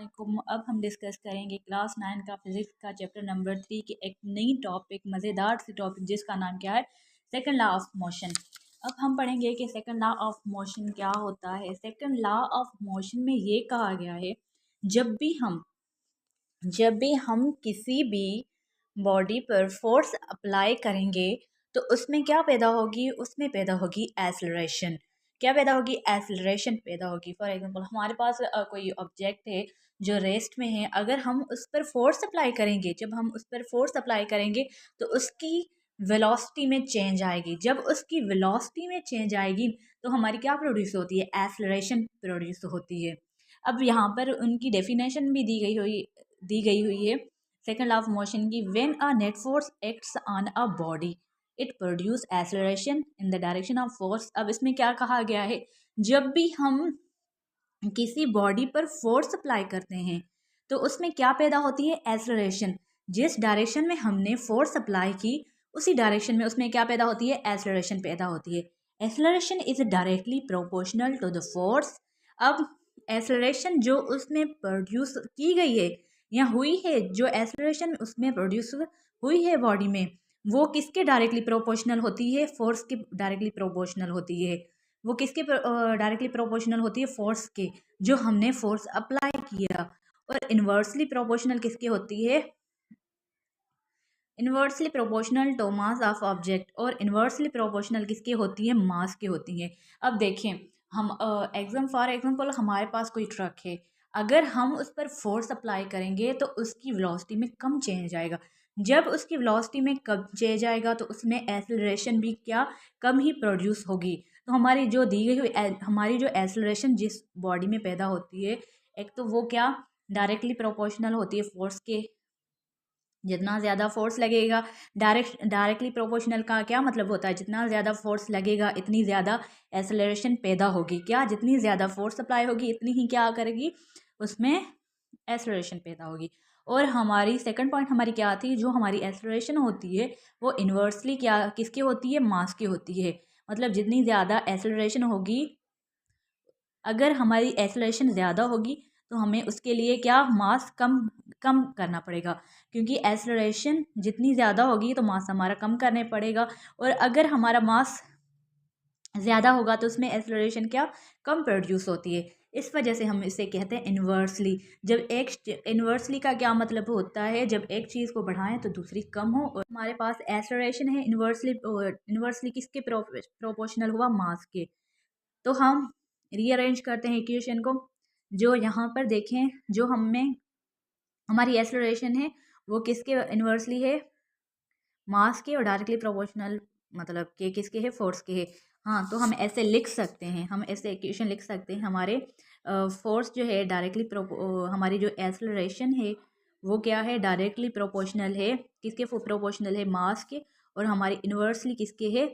अस्सलामुअलैकुम। अब हम डिस्कस करेंगे क्लास 9 का फिज़िक्स का चैप्टर नंबर 3 की एक नई टॉपिक, मज़ेदार सी टॉपिक जिसका नाम क्या है, सेकंड लॉ ऑफ मोशन। अब हम पढ़ेंगे कि सेकंड लॉ ऑफ मोशन क्या होता है। सेकंड लॉ ऑफ मोशन में ये कहा गया है, जब भी हम किसी भी बॉडी पर फोर्स अप्लाई करेंगे तो उसमें क्या पैदा होगी, उसमें पैदा होगी एसलरेशन। क्या पैदा होगी? एसलरेशन पैदा होगी। फॉर एग्जांपल हमारे पास कोई ऑब्जेक्ट है जो रेस्ट में है, अगर हम उस पर फोर्स अप्लाई करेंगे, जब हम उस पर फोर्स अप्लाई करेंगे तो उसकी वेलोसिटी में चेंज आएगी। जब उसकी वेलोसिटी में चेंज आएगी तो हमारी क्या प्रोड्यूस होती है? एसलरेशन प्रोड्यूस होती है। अब यहाँ पर उनकी डेफिनेशन भी दी गई हुई है सेकंड लॉ ऑफ मोशन की। When a net force acts on a body it produce acceleration in the direction of force. अब इसमें क्या कहा गया है, जब भी हम किसी बॉडी पर फोर्स अप्लाई करते हैं तो उसमें क्या पैदा होती है? एक्सेलरेशन। जिस डायरेक्शन में हमने फोर्स अप्लाई की उसी डायरेक्शन में उसमें क्या पैदा होती है? एक्सेलरेशन पैदा होती है। Acceleration is directly proportional to the force. अब एक्सेलरेशन जो उसमें प्रोड्यूस की गई है या हुई है, जो एक्सेलरेशन उसमें प्रोड्यूस हुई है बॉडी में, वो किसके डायरेक्टली प्रोपोर्शनल होती है? फोर्स के डायरेक्टली प्रोपोर्शनल होती है। वो किसके डायरेक्टली प्रोपोर्शनल होती है? फोर्स के, जो हमने फोर्स अप्लाई किया। और इन्वर्सली प्रोपोर्शनल किसके होती है? Inversely proportional to mass of object. और इन्वर्सली प्रोपोर्शनल किसकी होती है? मास की होती है। अब देखें, हम फॉर एग्जांपल हमारे पास कोई ट्रक है, अगर हम उस पर फोर्स अप्लाई करेंगे तो उसकी वेलोसिटी में कम चेंज आएगा। जब उसकी वेलोसिटी में कम चेंज आएगा तो उसमें एक्सेलरेशन भी क्या, कम ही प्रोड्यूस होगी। तो हमारी जो दी गई हुई हमारी जो एक्सेलरेशन जिस बॉडी में पैदा होती है, एक तो वो क्या, डायरेक्टली प्रोपोर्शनल होती है फोर्स के। जितना ज़्यादा फोर्स लगेगा, डायरेक्टली प्रोपोर्शनल का क्या मतलब होता है? जितना ज़्यादा फोर्स लगेगा इतनी ज़्यादा एक्सेलरेशन पैदा होगी। क्या, जितनी ज़्यादा फोर्स अप्लाई होगी इतनी ही क्या करेगी, उसमें एक्सेलरेशन पैदा होगी। और हमारी सेकंड पॉइंट हमारी क्या आती है, जो हमारी एक्सेलरेशन होती है वो इन्वर्सली क्या, किसकी होती है? मास की होती है। मतलब जितनी ज़्यादा एक्सेलरेशन होगी, अगर हमारी एक्सेलरेशन ज़्यादा होगी तो हमें उसके लिए क्या, मास कम कम करना पड़ेगा। क्योंकि एक्सेलरेशन जितनी ज़्यादा होगी तो मास हमारा कम करने पड़ेगा। और अगर हमारा मास ज़्यादा होगा तो उसमें एक्सेलरेशन क्या, कम प्रोड्यूस होती है। इस वजह से हम इसे कहते हैं इन्वर्सली। जब एक इन्वर्सली का क्या मतलब होता है? जब एक चीज़ को बढ़ाएं तो दूसरी कम हो। और हमारे पास एक्सेलरेशन है इन्वर्सली, इन्वर्सली किसके प्रोपोर्शनल हुआ? मास के। तो हम रीअरेंज करते हैं इक्वेशन को। जो यहाँ पर देखें, जो हमें हमारी एक्सेलरेशन है वो किसके इन्वर्सली है? मास के। और डायरेक्टली प्रोपोर्शनल मतलब के किसके है? फोर्स के है। हाँ, तो हम ऐसे लिख सकते हैं, हम ऐसे इक्वेशन लिख सकते हैं। हमारे फोर्स जो है डायरेक्टली हमारी जो एक्सेलरेशन है वो क्या है? डायरेक्टली प्रोपोर्शनल है किसके? प्रोपोर्शनल है मास के। और हमारी इन्वर्सली किसके है?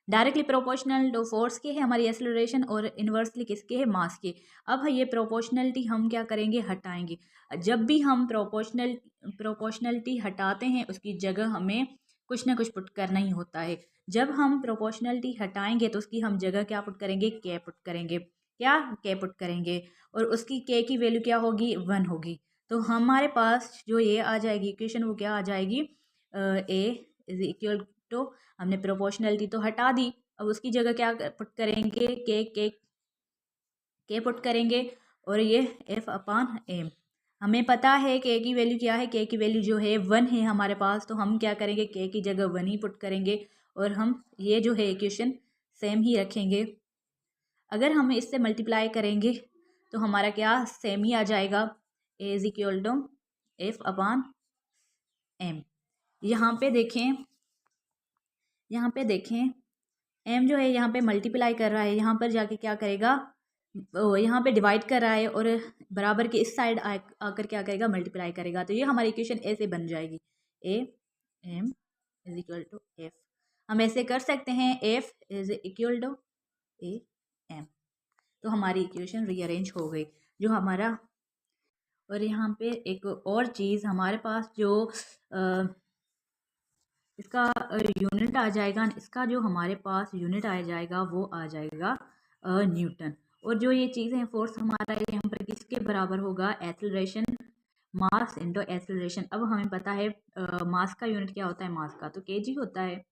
डायरेक्टली प्रोपोर्शनल टू फोर्स के है हमारी एक्सेलरेशन, और इन्वर्सली किसके है? मास के। अब ये प्रोपोर्शनलिटी हम क्या करेंगे? हटाएंगे। जब भी हम प्रोपोर्शनलिटी हटाते हैं उसकी जगह हमें कुछ ना कुछ पुट करना ही होता है। जब हम प्रोपोर्शनलिटी हटाएंगे तो उसकी हम जगह क्या पुट करेंगे? के पुट करेंगे। क्या? के पुट करेंगे। और उसकी के की वैल्यू क्या होगी? 1 होगी। तो हमारे पास जो ये आ जाएगी इक्वेशन, वो क्या आ जाएगी? ए इज इक्वल टू, हमने प्रोपोर्शनलिटी तो हटा दी, अब उसकी जगह क्या पुट करेंगे? के पुट करेंगे। और ये एफ अपान एम। हमें पता है के की वैल्यू क्या है? के की वैल्यू जो है 1 है हमारे पास, तो हम क्या करेंगे? के की जगह 1 ही पुट करेंगे। और हम ये जो है इक्वेशन सेम ही रखेंगे। अगर हम इससे मल्टीप्लाई करेंगे तो हमारा क्या सेम ही आ जाएगा? A is equal to F upon M. यहाँ पे देखें एम जो है यहाँ पे मल्टीप्लाई कर रहा है, यहाँ पर जाके क्या करेगा? यहाँ पे डिवाइड कर रहा है और बराबर के इस साइड आकर क्या करेगा? मल्टीप्लाई करेगा। तो ये हमारी इक्वेशन ऐसे बन जाएगी, a m is equal to f. हम ऐसे कर सकते हैं, f is equal to a m. तो हमारी इक्वेशन रीअरेंज हो गई जो हमारा। और यहाँ पे एक और चीज़ हमारे पास जो इसका यूनिट आ जाएगा, इसका जो हमारे पास यूनिट आ जाएगा वो आ जाएगा न्यूटन। और जो ये चीज़ें हैं फोर्स हमारा ये यहाँ पर किसके बराबर होगा, एक्सेलरेशन मास इंटू एक्सेलरेशन। अब हमें पता है मास का यूनिट क्या होता है, मास का तो केजी होता है।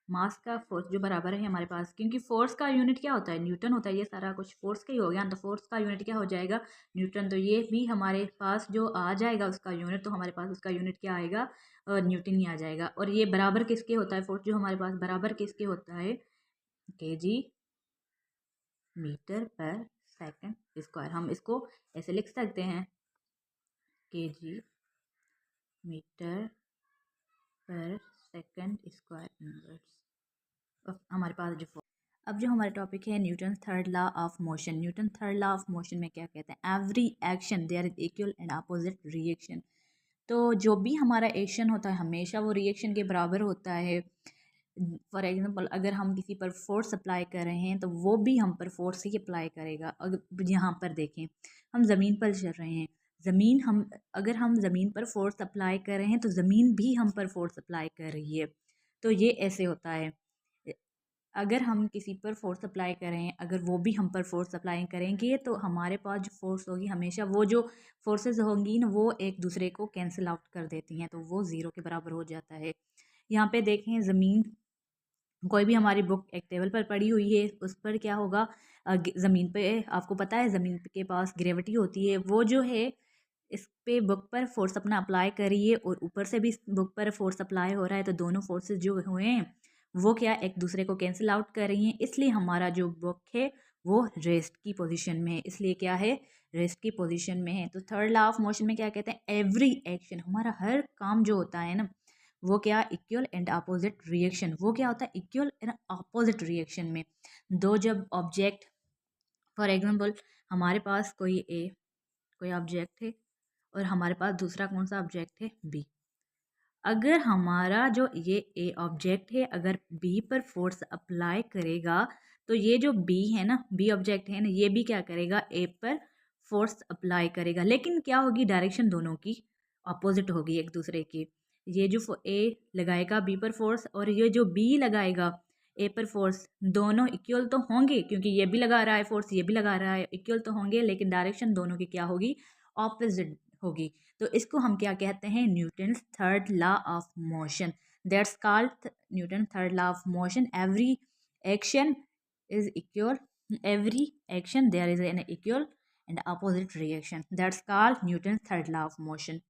मास का फोर्स जो बराबर है हमारे पास, क्योंकि फोर्स का यूनिट क्या होता है, न्यूटन होता है। ये सारा कुछ फोर्स का ही हो गया, तो फोर्स का यूनिट क्या हो जाएगा, न्यूटन। तो ये भी हमारे पास जो आ जाएगा उसका यूनिट, तो हमारे पास उसका यूनिट क्या आएगा, न्यूटन ही आ जाएगा। और ये बराबर किसके होता है, फोर्स जो हमारे पास बराबर किसके होता है, केजी मीटर पर सेकंड स्क्वायर। हम इसको ऐसे लिख सकते हैं, केजी मीटर पर सेकंड स्क्वायर इनवर्स। हमारे पास जो अब जो हमारा टॉपिक है Newton third law of motion. Newton third law of motion में क्या कहते हैं, every action there is equal and opposite reaction. तो जो भी हमारा एक्शन होता है हमेशा वो रिएक्शन के बराबर होता है। फॉर एग्जांपल अगर हम किसी पर फोर्स अप्लाई कर रहे हैं तो वो भी हम पर फोर्स ही अप्लाई करेगा। अगर यहाँ पर देखें हम ज़मीन पर चल रहे हैं, ज़मीन हम अगर हम ज़मीन पर फोर्स अप्लाई कर रहे हैं तो ज़मीन भी हम पर फोर्स अप्लाई कर रही है। तो ये ऐसे होता है, अगर हम किसी पर फोर्स अप्लाई करें, अगर वो भी हम पर फोर्स अप्लाई करेंगे तो हमारे पास जो फोर्स होगी हमेशा वो जो फोर्सेस होंगी ना वो एक दूसरे को कैंसिल आउट कर देती हैं, तो वो ज़ीरो के बराबर हो जाता है। यहाँ पे देखें ज़मीन, कोई भी हमारी बुक एक टेबल पर पड़ी हुई है, उस पर क्या होगा, ज़मीन पे आपको पता है ज़मीन के पास ग्रेविटी होती है, वो जो है इस पे बुक पर फोर्स अपना अप्लाई करिए और ऊपर से भी इस बुक पर फोर्स अप्लाई हो रहा है, तो दोनों फोर्सेस जो हुए हैं वो क्या एक दूसरे को कैंसिल आउट कर रही हैं, इसलिए हमारा जो बुक है वो रेस्ट की पोजीशन में है। इसलिए क्या है, रेस्ट की पोजीशन में है। तो थर्ड लॉ ऑफ मोशन में क्या कहते हैं, एवरी एक्शन, हमारा हर काम जो होता है ना वो क्या, इक्वल एंड अपोजिट रिएक्शन। वो क्या होता है, इक्वल एंड अपोजिट रिएक्शन में। दो जब ऑब्जेक्ट, फॉर एग्जांपल हमारे पास कोई ऑब्जेक्ट है और हमारे पास दूसरा कौन सा ऑब्जेक्ट है, बी। अगर हमारा जो ये ए ऑब्जेक्ट है अगर बी पर फोर्स अप्लाई करेगा तो ये जो बी है ना, बी ऑब्जेक्ट है ना, ये भी क्या करेगा, ए पर फोर्स अप्लाई करेगा। लेकिन क्या होगी, डायरेक्शन दोनों की अपोजिट होगी एक दूसरे की। ये जो ए लगाएगा बी पर फोर्स और ये जो बी लगाएगा ए पर फोर्स, दोनों इक्वल तो होंगे क्योंकि ये भी लगा रहा है फोर्स, ये भी लगा रहा है, इक्वल तो होंगे, लेकिन डायरेक्शन दोनों की क्या होगी, ऑपोजिट होगी। तो इसको हम क्या कहते हैं, Newton third law of motion. That's called Newton third law of motion. Every action is equal, every action there is an equal and opposite reaction. That's called Newton's third law of motion.